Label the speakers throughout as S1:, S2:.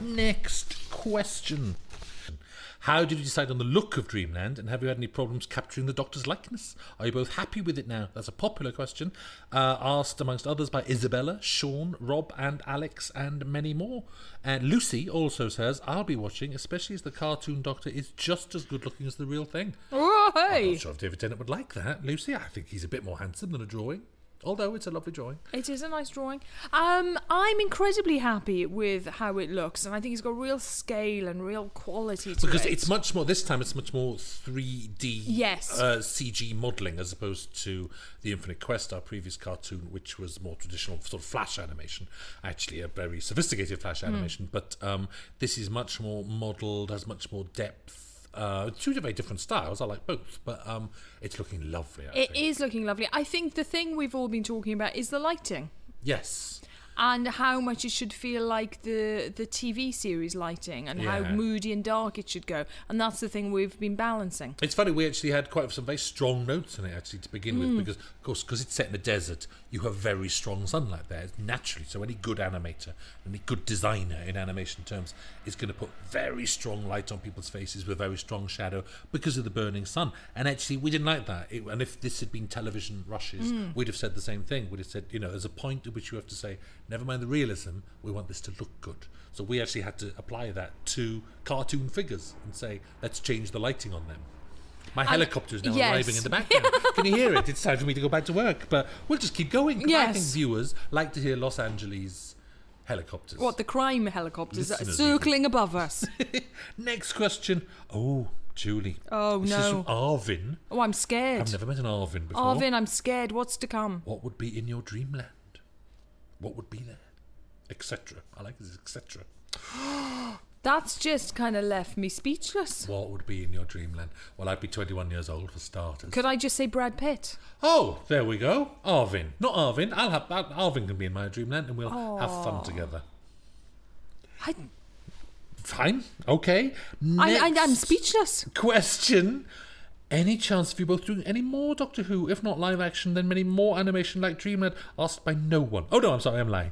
S1: Next question. How did you decide on the look of Dreamland, and have you had any problems capturing the Doctor's likeness? Are you both happy with it now? That's a popular question, asked amongst others by Isabella, Sean, Rob and Alex and many more. And Lucy also says, I'll be watching, especially as the cartoon Doctor is just as good looking as the real thing.
S2: Oh, hey.
S1: I'm not sure if David Tennant would like that, Lucy. I think he's a bit more handsome than a drawing. Although it's a lovely drawing.
S2: It is a nice drawing. I'm incredibly happy with how it looks, and I think it's got real scale and real quality to it.
S1: Because it's much more, this time it's much more 3D
S2: yes.
S1: CG modelling as opposed to The Infinite Quest, our previous cartoon, which was more traditional sort of flash animation. Actually a very sophisticated flash animation, but this is much more modelled, has much more depth. Two very different styles. I like both, but it's looking lovely.
S2: It is looking lovely. I think the thing we've all been talking about is the lighting.
S1: Yes.
S2: And how much it should feel like the TV series lighting, and how moody and dark it should go. And that's the thing we've been balancing.
S1: It's funny, we actually had quite some very strong notes in it actually to begin with, because of course, because it's set in a desert, you have very strong sunlight there naturally. So any good animator, any good designer in animation terms is going to put very strong light on people's faces with very strong shadow because of the burning sun. And actually, we didn't like that. And if this had been television rushes, we'd have said the same thing. We'd have said, you know, there's a point at which you have to say, never mind the realism, we want this to look good. So we actually had to apply that to cartoon figures and say, let's change the lighting on them. My helicopter is now arriving in the background. Can you hear it? It's time for me to go back to work. But we'll just keep going.
S2: Yes.
S1: I think viewers like to hear Los Angeles helicopters.
S2: What, the crime helicopters
S1: Listeners
S2: circling above us?
S1: Next question. Oh, Julie.
S2: Oh,
S1: this
S2: no.
S1: is from Arvin.
S2: Oh, I'm scared.
S1: I've never met an Arvin before.
S2: Arvin, I'm scared. What's to come?
S1: What would be in your dreamland? What would be there? Etc. I like this, etc.
S2: That's just kind of left me speechless.
S1: What would be in your dreamland? Well, I'd be 21 years old for starters.
S2: Could I just say Brad Pitt?
S1: Oh, there we go. Arvin. Not Arvin. Arvin can be in my dreamland and we'll have fun together. Fine. Okay.
S2: I'm speechless.
S1: Question. Any chance of you both doing any more Doctor Who? If not live action, then many more animation like Dreamland? Asked by no one. Oh no, I'm sorry, I'm lying.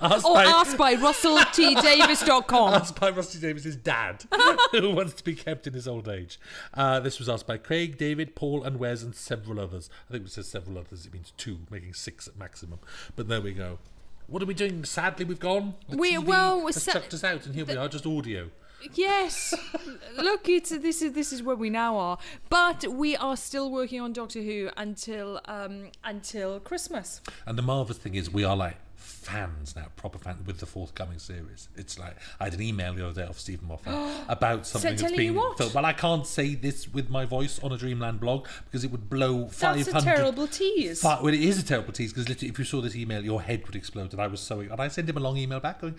S2: Asked by RussellTDavis.com.
S1: Asked by Rusty Davis' dad, who wants to be kept in his old age. This was asked by Craig, David, Paul and Wes and several others. I think it says several others, it means 2, making 6 at maximum. But there we go. What are we doing? Sadly, we've gone. The TV has chucked us out, and here we are, just audio.
S2: Yes, look, this is where we now are. But we are still working on Doctor Who until Christmas.
S1: And the marvellous thing is, we are like fans now, proper fans with the forthcoming series. It's like I had an email the other day off Stephen Moffat about something that's being filmed. Well, I can't say this with my voice on a Dreamland blog because it would blow 500.
S2: That's a terrible tease.
S1: Well, it is a terrible tease because literally, if you saw this email, your head would explode. And I was so, and I sent him a long email back going,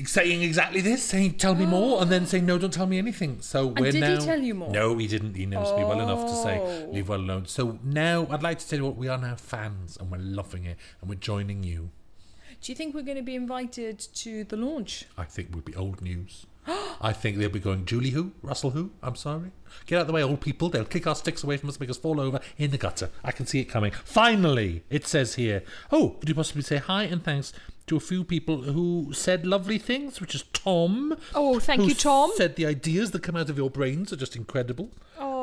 S1: saying exactly this, saying tell me more, and then saying no, don't tell me anything. So we're
S2: did
S1: now.
S2: He tell you more?
S1: No, he didn't. He knows me well enough to say leave well alone. So now I'd like to tell you what, we are now fans and we're loving it and we're joining you.
S2: Do you think we're going to be invited to the launch?
S1: I think we'll be old news. I think they'll be going, Julie who? Russell who? I'm sorry. Get out of the way, old people. They'll kick our sticks away from us, make us fall over in the gutter. I can see it coming. Finally, it says here, could you possibly say hi and thanks to a few people who said lovely things, which is Tom.
S2: Oh, thank you, Tom.
S1: Said the ideas that come out of your brains are just incredible.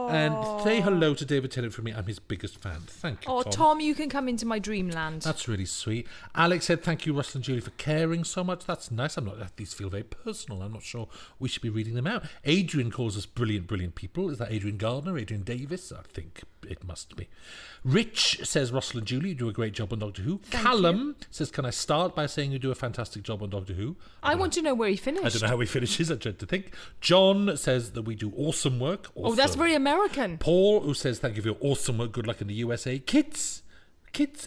S1: And say hello to David Tennant from me. I'm his biggest fan. Thank you, Tom.
S2: Tom, you can come into my dreamland.
S1: That's really sweet. Alex said, thank you, Russell and Julie, for caring so much. That's nice. These feel very personal. I'm not sure we should be reading them out. Adrian calls us brilliant, brilliant people. Is that Adrian Gardner, Adrian Davis? I think it must be. Rich says, Russell and Julie, you do a great job on Doctor Who. Callum says, can I start by saying you do a fantastic job on Doctor Who?
S2: I want to know where he finished.
S1: I don't know how he finishes. I dread to think. John says that we do awesome work. Also,
S2: oh, that's very American.
S1: Paul, who says, thank you for your awesome work. Good luck in the USA. Kids.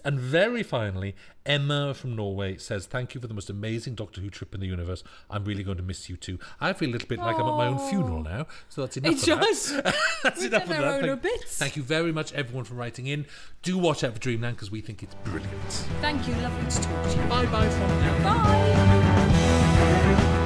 S1: And very finally, Emma from Norway says, thank you for the most amazing Doctor Who trip in the universe. I'm really going to miss you too. I feel a little bit like I'm at my own funeral now, so that's enough of that. That's enough of that. Thank you very much, everyone, for writing in. Do watch out for Dreamland because we think it's brilliant.
S2: Thank you. Lovely to talk to you.
S1: Bye-bye from now.
S2: Bye.